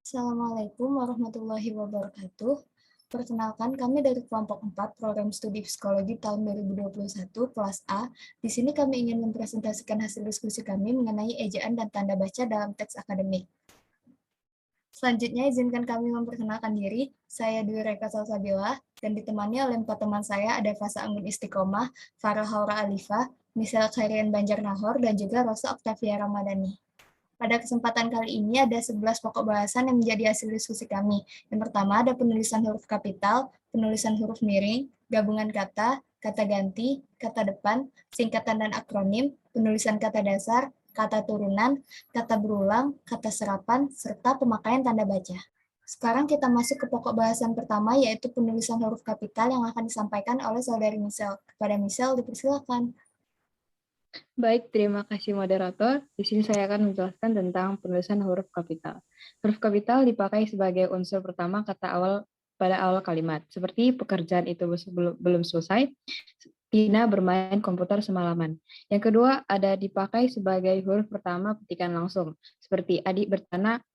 Assalamualaikum warahmatullahi wabarakatuh. Perkenalkan, kami dari kelompok 4 Program Studi Psikologi tahun 2021, kelas A. Di sini kami ingin mempresentasikan hasil diskusi kami mengenai ejaan dan tanda baca dalam teks akademik. Selanjutnya, izinkan kami memperkenalkan diri. Saya Dwi Reka Salsabila, dan ditemani oleh 4 teman saya, ada Fasa Anggun Istiqomah, Farah Haura Alifa, Misal Khairian Banjar Nahor, dan juga Rosa Oktavia Ramadhani. Pada kesempatan kali ini ada 11 pokok bahasan yang menjadi hasil diskusi kami. Yang pertama ada penulisan huruf kapital, penulisan huruf miring, gabungan kata, kata ganti, kata depan, singkatan dan akronim, penulisan kata dasar, kata turunan, kata berulang, kata serapan, serta pemakaian tanda baca. Sekarang kita masuk ke pokok bahasan pertama, yaitu penulisan huruf kapital yang akan disampaikan oleh saudari Misel. Kepada Misel, dipersilakan. Baik, terima kasih moderator. Di sini saya akan menjelaskan tentang penulisan huruf kapital. Huruf kapital dipakai sebagai unsur pertama kata awal pada awal kalimat, seperti pekerjaan itu belum selesai, Tina bermain komputer semalaman. Yang kedua, ada dipakai sebagai huruf pertama petikan langsung, seperti adik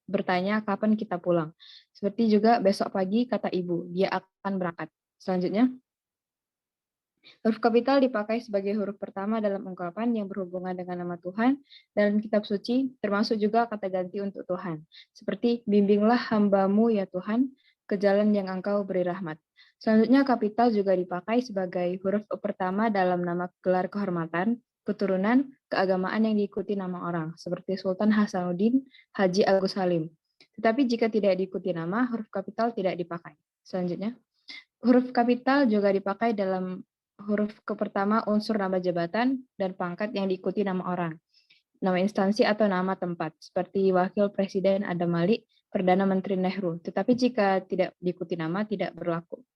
bertanya kapan kita pulang. Seperti juga besok pagi kata ibu, dia akan berangkat. Selanjutnya, huruf kapital dipakai sebagai huruf pertama dalam ungkapan yang berhubungan dengan nama Tuhan dalam kitab suci, termasuk juga kata ganti untuk Tuhan, seperti bimbinglah hambamu ya Tuhan ke jalan yang engkau beri rahmat. Selanjutnya, kapital juga dipakai sebagai huruf pertama dalam nama gelar kehormatan, keturunan, keagamaan yang diikuti nama orang, seperti Sultan Hasanuddin Haji Agus Salim. Tetapi jika tidak diikuti nama, huruf kapital tidak dipakai. Selanjutnya, huruf kapital juga dipakai dalam huruf pertama unsur nama jabatan dan pangkat yang diikuti nama orang, nama instansi atau nama tempat, seperti Wakil Presiden Adam Malik, Perdana Menteri Nehru. Tetapi jika tidak diikuti nama, tidak berlaku.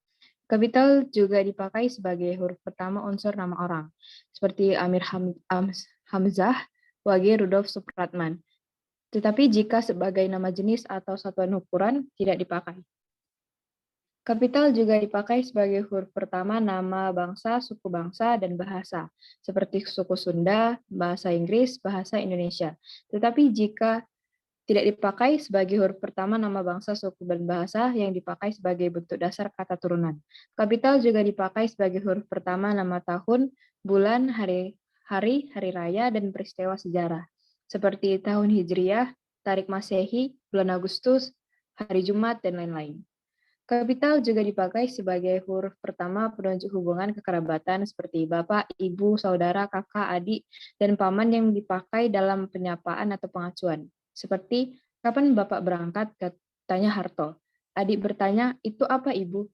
Kapital juga dipakai sebagai huruf pertama unsur nama orang, seperti Amir Hamzah, Wage Rudolf Supratman. Tetapi jika sebagai nama jenis atau satuan ukuran, tidak dipakai. Kapital juga dipakai sebagai huruf pertama nama bangsa, suku bangsa, dan bahasa, seperti suku Sunda, bahasa Inggris, bahasa Indonesia. Tetapi jika tidak dipakai sebagai huruf pertama nama bangsa, suku, dan bahasa yang dipakai sebagai bentuk dasar kata turunan. Kapital juga dipakai sebagai huruf pertama nama tahun, bulan, hari raya, dan peristiwa sejarah, seperti tahun Hijriah, Tarik Masehi, bulan Agustus, hari Jumat, dan lain-lain. Kapital juga dipakai sebagai huruf pertama penunjuk hubungan kekerabatan seperti bapak, ibu, saudara, kakak, adik, dan paman yang dipakai dalam penyapaan atau pengacuan. Seperti, kapan bapak berangkat? Tanya Harto. Adik bertanya, itu apa ibu?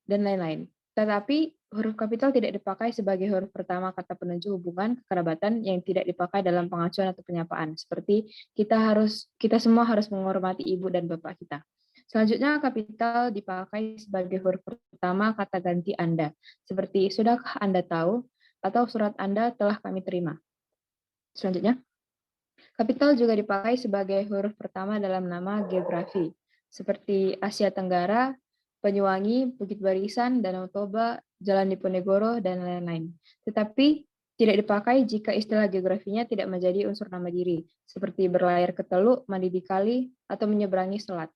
Dan lain-lain. Tetapi huruf kapital tidak dipakai sebagai huruf pertama kata penunjuk hubungan kekerabatan yang tidak dipakai dalam pengacuan atau penyapaan. Seperti kita semua harus menghormati ibu dan bapak kita. Selanjutnya, kapital dipakai sebagai huruf pertama kata ganti Anda, seperti sudahkah Anda tahu atau surat Anda telah kami terima. Selanjutnya, kapital juga dipakai sebagai huruf pertama dalam nama geografi, seperti Asia Tenggara, Banyuwangi, Bukit Barisan, Danau Toba, Jalan Diponegoro, dan lain-lain. Tetapi tidak dipakai jika istilah geografinya tidak menjadi unsur nama diri, seperti berlayar ke teluk, mandi di kali, atau menyeberangi selat.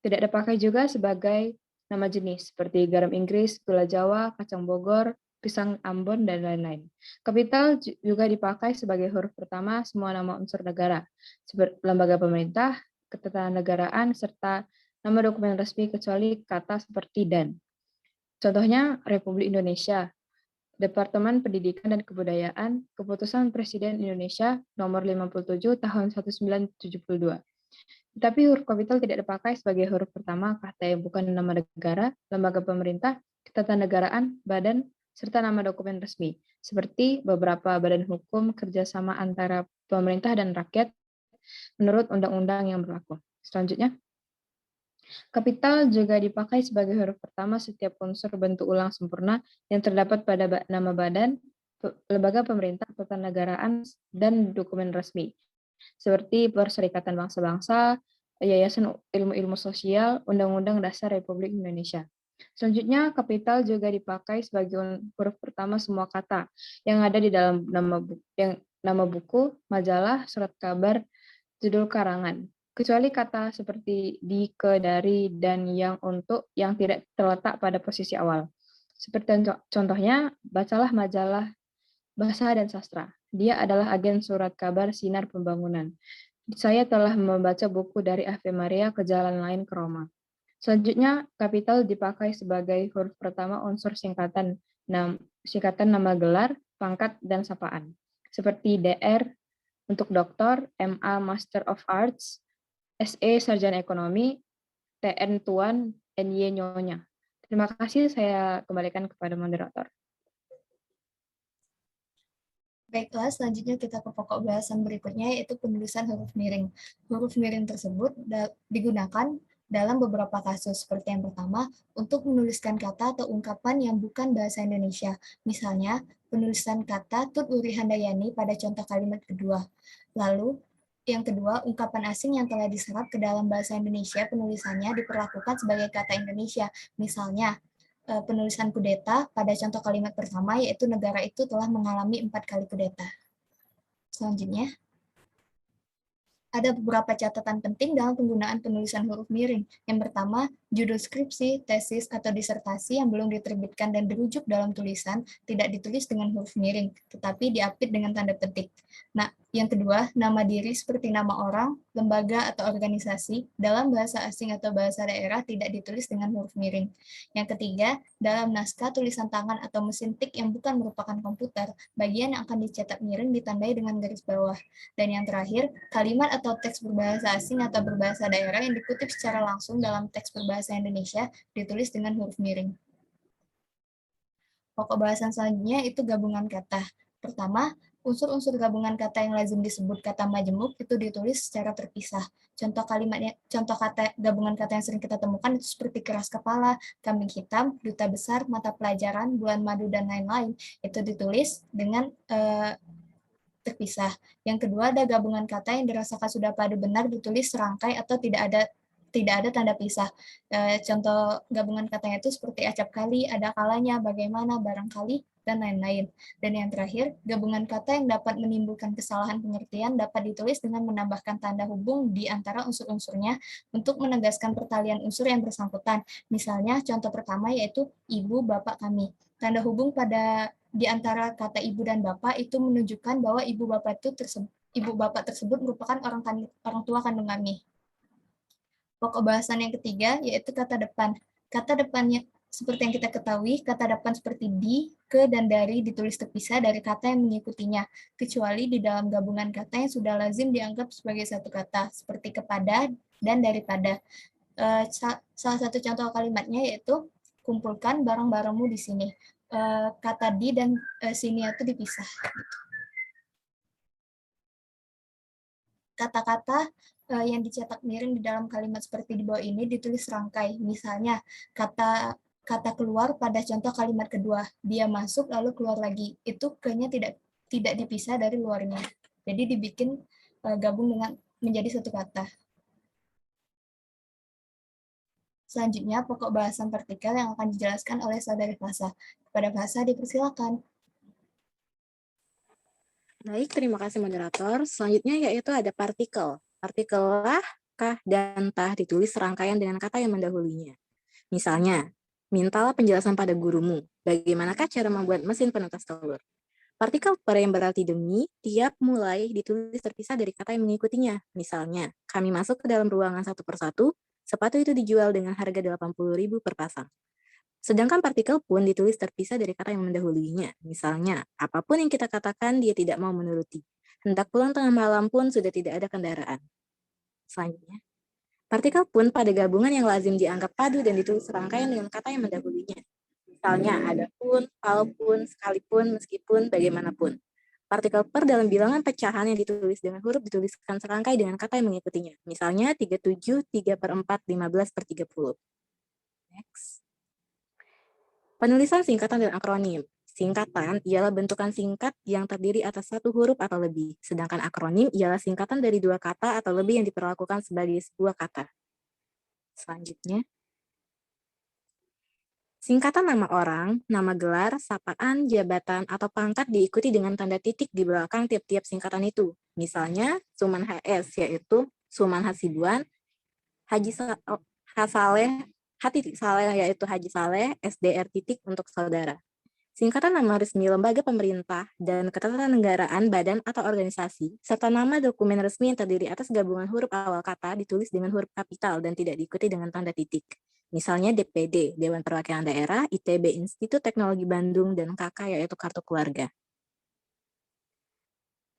Tidak dipakai juga sebagai nama jenis, seperti garam Inggris, gula Jawa, kacang Bogor, pisang Ambon, dan lain-lain. Kapital juga dipakai sebagai huruf pertama semua nama unsur negara, seperti lembaga pemerintah, ketatanegaraan, serta nama dokumen resmi kecuali kata seperti dan. Contohnya Republik Indonesia, Departemen Pendidikan dan Kebudayaan, Keputusan Presiden Indonesia Nomor 57 Tahun 1972. Tetapi huruf kapital tidak dipakai sebagai huruf pertama kata yang bukan nama negara, lembaga pemerintah, ketatanegaraan, badan, serta nama dokumen resmi, seperti beberapa badan hukum kerjasama antara pemerintah dan rakyat menurut undang-undang yang berlaku. Selanjutnya, kapital juga dipakai sebagai huruf pertama setiap unsur bentuk ulang sempurna yang terdapat pada nama badan, lembaga pemerintah, ketatanegaraan, dan dokumen resmi, seperti Perserikatan Bangsa-Bangsa, Yayasan Ilmu-Ilmu Sosial, Undang-Undang Dasar Republik Indonesia. Selanjutnya, kapital juga dipakai sebagai huruf pertama semua kata yang ada di dalam nama buku, majalah, surat kabar, judul karangan, kecuali kata seperti di, ke, dari, dan yang, untuk yang tidak terletak pada posisi awal. Seperti contohnya, bacalah majalah Bahasa dan Sastra. Dia adalah agen surat kabar Sinar Pembangunan. Saya telah membaca buku dari Ave Maria ke Jalan Lain ke Roma. Selanjutnya, kapital dipakai sebagai huruf pertama unsur singkatan nama gelar, pangkat, dan sapaan. Seperti DR untuk doktor, MA Master of Arts, SE Sarjana Ekonomi, TN Tuan, NY Nyonya. Terima kasih, saya kembalikan kepada moderator. Baiklah, selanjutnya kita ke pokok bahasan berikutnya, yaitu penulisan huruf miring. Huruf miring tersebut digunakan dalam beberapa kasus, seperti yang pertama, untuk menuliskan kata atau ungkapan yang bukan bahasa Indonesia. Misalnya, penulisan kata Tut Wuri Handayani pada contoh kalimat kedua. Lalu, yang kedua, ungkapan asing yang telah diserap ke dalam bahasa Indonesia, penulisannya diperlakukan sebagai kata Indonesia. Misalnya, penulisan kudeta pada contoh kalimat pertama, yaitu negara itu telah mengalami 4 kali kudeta. Selanjutnya, ada beberapa catatan penting dalam penggunaan penulisan huruf miring. Yang pertama, judul skripsi, tesis, atau disertasi yang belum diterbitkan dan dirujuk dalam tulisan tidak ditulis dengan huruf miring, tetapi diapit dengan tanda petik. Nah, yang kedua, nama diri seperti nama orang, lembaga, atau organisasi dalam bahasa asing atau bahasa daerah tidak ditulis dengan huruf miring. Yang ketiga, dalam naskah tulisan tangan atau mesin tik yang bukan merupakan komputer, bagian yang akan dicetak miring ditandai dengan garis bawah. Dan yang terakhir, kalimat atau teks berbahasa asing atau berbahasa daerah yang dikutip secara langsung dalam teks berbahasa Indonesia ditulis dengan huruf miring. Pokok bahasan selanjutnya itu gabungan kata. Pertama, unsur-unsur gabungan kata yang lazim disebut kata majemuk itu ditulis secara terpisah. Contoh kata gabungan kata yang sering kita temukan itu seperti keras kepala, kambing hitam, duta besar, mata pelajaran, bulan madu, dan lain-lain. Itu ditulis dengan terpisah. Yang kedua, ada gabungan kata yang dirasakan sudah padu benar ditulis serangkai atau tidak ada tanda pisah. Contoh gabungan katanya itu seperti acap kali, ada kalanya, bagaimana, barangkali, dan lain-lain. Dan yang terakhir, gabungan kata yang dapat menimbulkan kesalahan pengertian dapat ditulis dengan menambahkan tanda hubung di antara unsur-unsurnya untuk menegaskan pertalian unsur yang bersangkutan. Misalnya, contoh pertama yaitu ibu, bapak, kami. Tanda hubung di antara kata ibu dan bapak itu menunjukkan bahwa ibu bapak tersebut merupakan orang tua kandung kami. Pokok bahasan yang ketiga yaitu kata depan. Kata depannya seperti yang kita ketahui, kata depan seperti di, ke, dan dari ditulis terpisah dari kata yang mengikutinya, kecuali di dalam gabungan kata yang sudah lazim dianggap sebagai satu kata, seperti kepada dan daripada. Salah satu contoh kalimatnya yaitu kumpulkan barang-barangmu di sini. Kata di dan sini itu dipisah. Kata-kata yang dicetak miring di dalam kalimat seperti di bawah ini ditulis serangkai. Misalnya, kata keluar pada contoh kalimat kedua, dia masuk lalu keluar lagi. Itu kayaknya tidak dipisah dari luarnya. Jadi dibikin gabung dengan menjadi satu kata. Selanjutnya, pokok bahasan partikel yang akan dijelaskan oleh saudari Fasa. Kepada Fasa, dipersilakan. Baik, terima kasih moderator. Selanjutnya yaitu ada partikel. Partikel lah, kah, dan tah ditulis serangkaian dengan kata yang mendahulunya. Misalnya, mintalah penjelasan pada gurumu. Bagaimanakah cara membuat mesin penetas telur? Partikel per yang berarti demi, tiap mulai ditulis terpisah dari kata yang mengikutinya. Misalnya, kami masuk ke dalam ruangan satu persatu, sepatu itu dijual dengan harga 80.000 per pasang. Sedangkan partikel pun ditulis terpisah dari kata yang mendahulunya. Misalnya, apapun yang kita katakan dia tidak mau menuruti. Hendak pulang tengah malam pun sudah tidak ada kendaraan. Selanjutnya, partikel pun pada gabungan yang lazim dianggap padu dan ditulis serangkaian dengan kata yang mendahulunya. Misalnya, adapun, walaupun, sekalipun, meskipun, bagaimanapun. Partikel per dalam bilangan pecahan yang ditulis dengan huruf dituliskan serangkai dengan kata yang mengikutinya. Misalnya, 37, 3/4, 15/30. Next. Penulisan singkatan dan akronim. Singkatan ialah bentukan singkat yang terdiri atas satu huruf atau lebih, sedangkan akronim ialah singkatan dari dua kata atau lebih yang diperlakukan sebagai sebuah kata. Selanjutnya, singkatan nama orang, nama gelar, sapaan, jabatan, atau pangkat diikuti dengan tanda titik di belakang tiap-tiap singkatan itu. Misalnya, Suman HS, yaitu Suman Hasibuan, Hasaleh, Saleh yaitu Haji Saleh, SDR titik untuk saudara. Singkatan nama resmi lembaga pemerintah dan ketatanegaraan badan atau organisasi, serta nama dokumen resmi yang terdiri atas gabungan huruf awal kata ditulis dengan huruf kapital dan tidak diikuti dengan tanda titik. Misalnya DPD, Dewan Perwakilan Daerah, ITB, Institut Teknologi Bandung, dan KK yaitu Kartu Keluarga.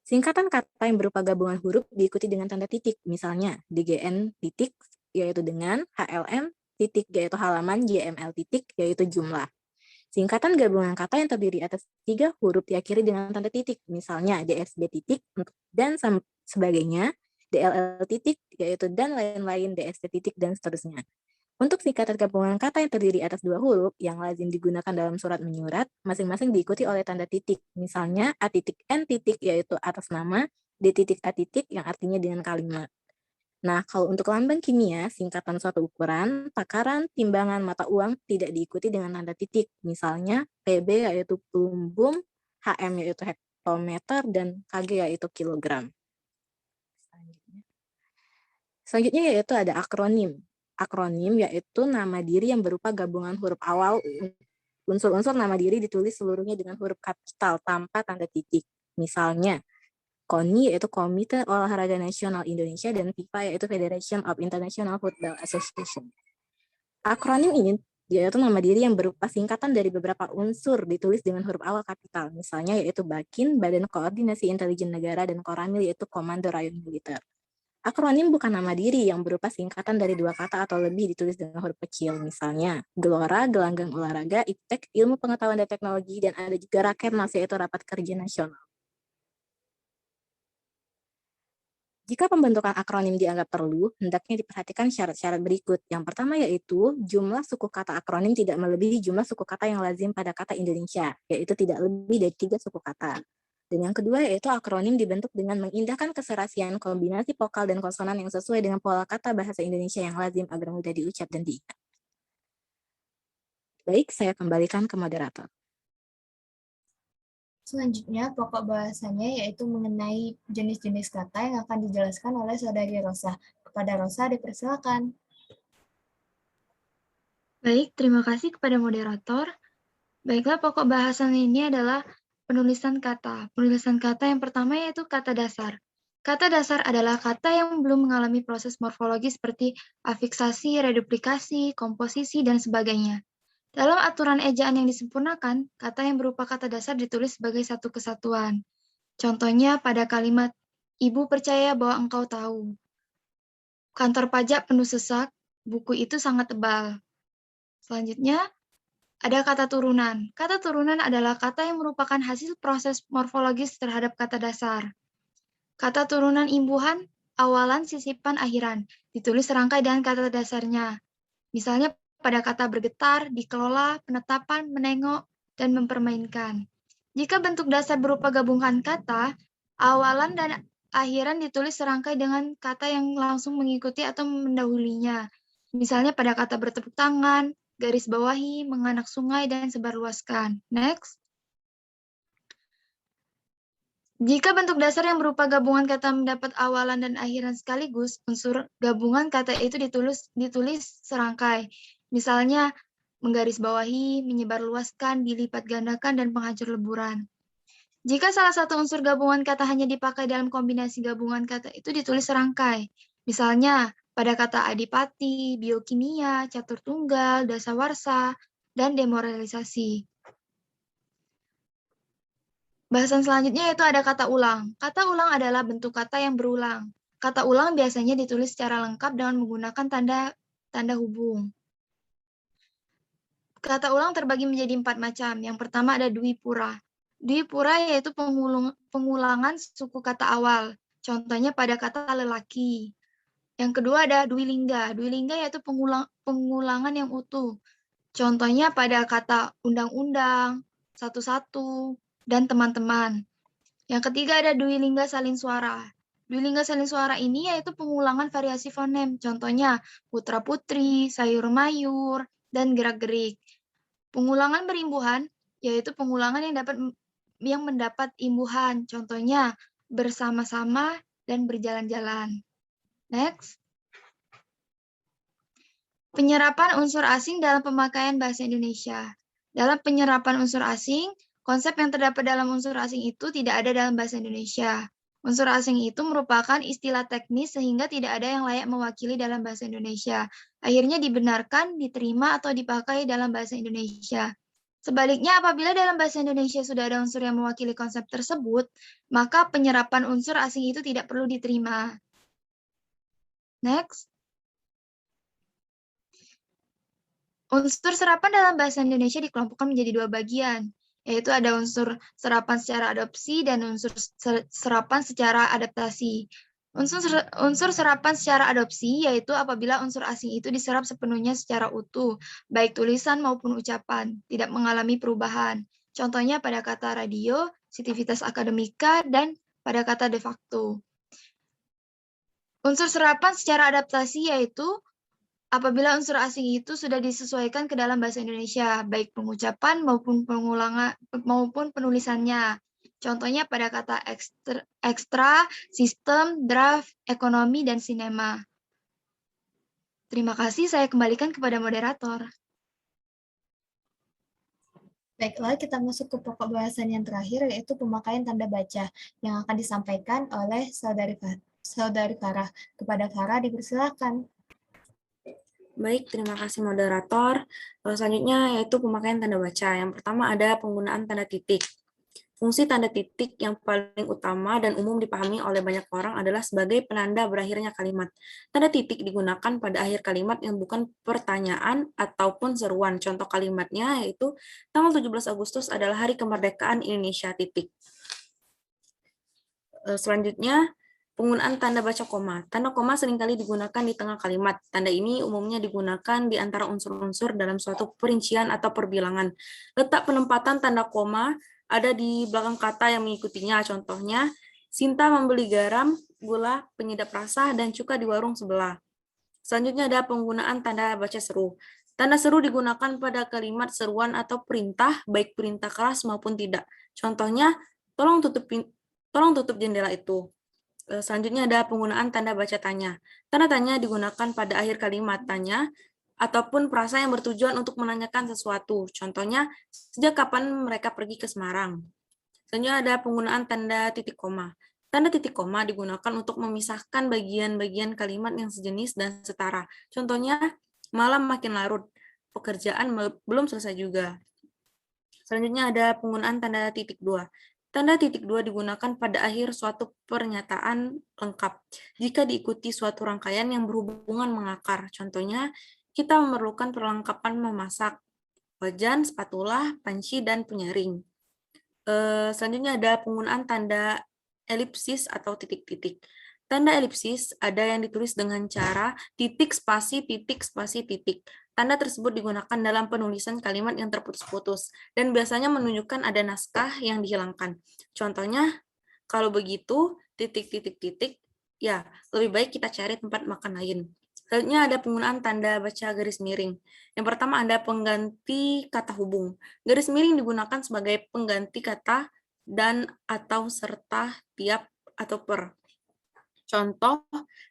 Singkatan kata yang berupa gabungan huruf diikuti dengan tanda titik, misalnya DGN titik yaitu dengan, HLM titik yaitu halaman, JML titik yaitu jumlah. Singkatan gabungan kata yang terdiri atas 3 huruf diakhiri dengan tanda titik, misalnya DSB titik dan sebagainya, DLL titik yaitu dan lain-lain, DST titik dan seterusnya. Untuk singkatan gabungan kata yang terdiri atas 2 huruf yang lazim digunakan dalam surat menyurat, masing-masing diikuti oleh tanda titik, misalnya A titik N titik yaitu atas nama, D titik A titik yang artinya dengan kalimat. Nah, kalau untuk lambang kimia, singkatan suatu ukuran, takaran, timbangan, mata uang tidak diikuti dengan tanda titik. Misalnya, PB yaitu plumbum, HM yaitu hektometer, dan KG yaitu kilogram. Selanjutnya yaitu ada akronim. Akronim yaitu nama diri yang berupa gabungan huruf awal, unsur-unsur nama diri ditulis seluruhnya dengan huruf kapital tanpa tanda titik. Misalnya, KONI yaitu Komite Olahraga Nasional Indonesia dan FIFA yaitu Federation of International Football Association. Akronim ini yaitu nama diri yang berupa singkatan dari beberapa unsur ditulis dengan huruf awal kapital, misalnya yaitu BAKIN, Badan Koordinasi Intelijen Negara, dan Koramil yaitu Komando Rayon Militer. Akronim bukan nama diri yang berupa singkatan dari 2 kata atau lebih ditulis dengan huruf kecil, misalnya GELORA, Gelanggang Olahraga, IPTEK, Ilmu Pengetahuan dan Teknologi, dan ada juga Rakernas yaitu Rapat Kerja Nasional. Jika pembentukan akronim dianggap perlu, hendaknya diperhatikan syarat-syarat berikut. Yang pertama yaitu jumlah suku kata akronim tidak melebihi jumlah suku kata yang lazim pada kata Indonesia, yaitu tidak lebih dari 3 suku kata. Dan yang kedua yaitu akronim dibentuk dengan mengindahkan keserasian kombinasi vokal dan konsonan yang sesuai dengan pola kata bahasa Indonesia yang lazim agar mudah diucap dan diingat. Baik, saya kembalikan ke moderator. Selanjutnya, pokok bahasannya yaitu mengenai jenis-jenis kata yang akan dijelaskan oleh Saudari Rosa. Kepada Rosa, dipersilakan. Baik, terima kasih kepada moderator. Baiklah, pokok bahasan ini adalah penulisan kata. Penulisan kata yang pertama yaitu kata dasar. Kata dasar adalah kata yang belum mengalami proses morfologi seperti afiksasi, reduplikasi, komposisi, dan sebagainya. Dalam aturan ejaan yang disempurnakan, kata yang berupa kata dasar ditulis sebagai satu kesatuan. Contohnya pada kalimat, Ibu percaya bahwa engkau tahu. Kantor pajak penuh sesak, buku itu sangat tebal. Selanjutnya, ada kata turunan. Kata turunan adalah kata yang merupakan hasil proses morfologis terhadap kata dasar. Kata turunan imbuhan, awalan, sisipan, akhiran. Ditulis serangkai dengan kata dasarnya. Misalnya pada kata bergetar, dikelola, penetapan, menengok, dan mempermainkan. Jika bentuk dasar berupa gabungan kata, awalan dan akhiran ditulis serangkai dengan kata yang langsung mengikuti atau mendahulunya. Misalnya pada kata bertepuk tangan, garis bawahi, menganak sungai, dan sebarluaskan. Next. Jika bentuk dasar yang berupa gabungan kata mendapat awalan dan akhiran sekaligus, unsur gabungan kata itu ditulis serangkai. Misalnya, menggarisbawahi, menyebarluaskan, dilipat gandakan, dan penghancur leburan. Jika salah satu unsur gabungan kata hanya dipakai dalam kombinasi gabungan kata itu ditulis serangkai. Misalnya, pada kata adipati, biokimia, catur tunggal, dasawarsa, dan demoralisasi. Bahasan selanjutnya yaitu ada kata ulang. Kata ulang adalah bentuk kata yang berulang. Kata ulang biasanya ditulis secara lengkap dengan menggunakan tanda hubung. Kata ulang terbagi menjadi 4 macam. Yang pertama ada dwipura. Dwipura yaitu pengulangan suku kata awal. Contohnya pada kata lelaki. Yang kedua ada dwilingga. Dwilingga yaitu pengulangan yang utuh. Contohnya pada kata undang-undang, satu-satu, dan teman-teman. Yang ketiga ada dwilingga salin suara. Dwilingga salin suara ini yaitu pengulangan variasi fonem. Contohnya putra-putri, sayur-mayur, dan gerak-gerik. Pengulangan berimbuhan yaitu pengulangan yang mendapat imbuhan. Contohnya bersama-sama dan berjalan-jalan. Next. Penyerapan unsur asing dalam pemakaian bahasa Indonesia. Dalam penyerapan unsur asing, konsep yang terdapat dalam unsur asing itu tidak ada dalam bahasa Indonesia. Unsur asing itu merupakan istilah teknis sehingga tidak ada yang layak mewakili dalam bahasa Indonesia. Akhirnya dibenarkan, diterima, atau dipakai dalam bahasa Indonesia. Sebaliknya, apabila dalam bahasa Indonesia sudah ada unsur yang mewakili konsep tersebut, maka penyerapan unsur asing itu tidak perlu diterima. Next. Unsur serapan dalam bahasa Indonesia dikelompokkan menjadi dua bagian, yaitu ada unsur serapan secara adopsi dan unsur serapan secara adaptasi. Unsur serapan secara adopsi yaitu apabila unsur asing itu diserap sepenuhnya secara utuh, baik tulisan maupun ucapan, tidak mengalami perubahan. Contohnya pada kata radio, Sitivitas Akademika, dan pada kata de facto. Unsur serapan secara adaptasi yaitu apabila unsur asing itu sudah disesuaikan ke dalam bahasa Indonesia, baik pengucapan maupun pengulangan maupun penulisannya. Contohnya pada kata ekstra, sistem, draft, ekonomi, dan sinema. Terima kasih, saya kembalikan kepada moderator. Baiklah, kita masuk ke pokok bahasan yang terakhir, yaitu pemakaian tanda baca, yang akan disampaikan oleh Saudari Farah. Kepada Farah, dipersilakan. Baik, terima kasih moderator. Selanjutnya yaitu pemakaian tanda baca. Yang pertama ada penggunaan tanda titik. Fungsi tanda titik yang paling utama dan umum dipahami oleh banyak orang adalah sebagai penanda berakhirnya kalimat. Tanda titik digunakan pada akhir kalimat yang bukan pertanyaan ataupun seruan. Contoh kalimatnya yaitu tanggal 17 Agustus adalah hari kemerdekaan Indonesia, titik. Selanjutnya, penggunaan tanda baca koma. Tanda koma seringkali digunakan di tengah kalimat. Tanda ini umumnya digunakan di antara unsur-unsur dalam suatu perincian atau perbilangan. Letak penempatan tanda koma ada di belakang kata yang mengikutinya. Contohnya, Sinta membeli garam, gula, penyedap rasa, dan cuka di warung sebelah. Selanjutnya ada penggunaan tanda baca seru. Tanda seru digunakan pada kalimat seruan atau perintah, baik perintah keras maupun tidak. Contohnya, tolong tutup jendela itu. Selanjutnya ada penggunaan tanda baca tanya. Tanda tanya digunakan pada akhir kalimat tanya ataupun frasa yang bertujuan untuk menanyakan sesuatu. Contohnya, sejak kapan mereka pergi ke Semarang? Selanjutnya ada penggunaan tanda titik koma. Tanda titik koma digunakan untuk memisahkan bagian-bagian kalimat yang sejenis dan setara. Contohnya, malam makin larut, pekerjaan belum selesai juga. Selanjutnya ada penggunaan tanda titik dua. Tanda titik dua digunakan pada akhir suatu pernyataan lengkap jika diikuti suatu rangkaian yang berhubungan mengakar. Contohnya, kita memerlukan perlengkapan memasak, wajan, spatula, panci, dan penyaring. Selanjutnya ada penggunaan tanda elipsis atau titik-titik. Tanda elipsis ada yang ditulis dengan cara titik spasi titik spasi titik. Tanda tersebut digunakan dalam penulisan kalimat yang terputus-putus dan biasanya menunjukkan ada naskah yang dihilangkan. Contohnya, kalau begitu titik-titik-titik, ya lebih baik kita cari tempat makan lain. Selanjutnya ada penggunaan tanda baca garis miring. Yang pertama ada pengganti kata hubung. Garis miring digunakan sebagai pengganti kata dan atau serta tiap atau per. Contoh,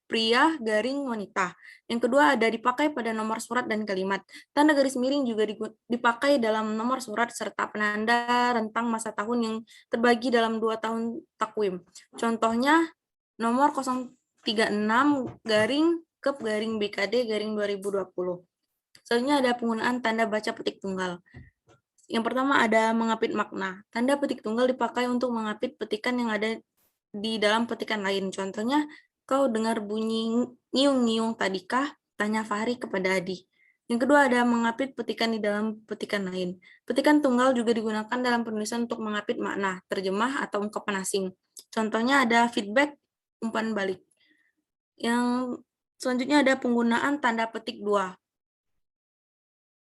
pria garing wanita. Yang kedua ada dipakai pada nomor surat dan kalimat. Tanda garis miring juga dipakai dalam nomor surat serta penanda rentang masa tahun yang terbagi dalam 2 tahun takwim. Contohnya, nomor 036 garing Kep garing BKD garing 2020. Selanjutnya ada penggunaan tanda baca petik tunggal. Yang pertama ada mengapit makna. Tanda petik tunggal dipakai untuk mengapit petikan yang ada di dalam petikan lain. Contohnya, kau dengar bunyi ngiung-ngiung tadikah? Tanya Fahri kepada Adi. Yang kedua ada mengapit petikan di dalam petikan lain. Petikan tunggal juga digunakan dalam penulisan untuk mengapit makna, terjemah, atau ungkapan asing. Contohnya ada feedback, umpan balik. Yang selanjutnya ada penggunaan tanda petik 2.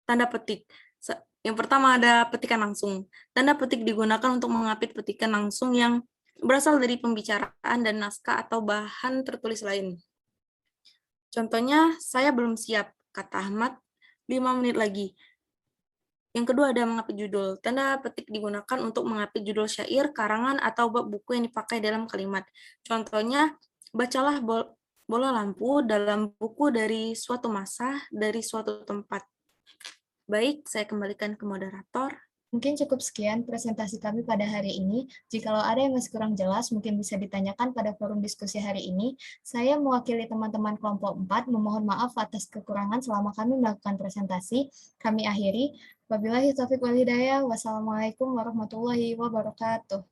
Tanda petik. Yang pertama ada petikan langsung. Tanda petik digunakan untuk mengapit petikan langsung yang berasal dari pembicaraan dan naskah atau bahan tertulis lain. Contohnya, saya belum siap, kata Ahmad, 5 menit lagi. Yang kedua ada mengapit judul. Tanda petik digunakan untuk mengapit judul syair, karangan, atau bab buku yang dipakai dalam kalimat. Contohnya, bacalah bola lampu dalam buku dari suatu masa, dari suatu tempat. Baik, saya kembalikan ke moderator. Mungkin cukup sekian presentasi kami pada hari ini. Jikalau ada yang masih kurang jelas, mungkin bisa ditanyakan pada forum diskusi hari ini. Saya mewakili teman-teman kelompok 4, memohon maaf atas kekurangan selama kami melakukan presentasi. Kami akhiri. Wabillahi taufiq wal hidayah. Wassalamualaikum warahmatullahi wabarakatuh.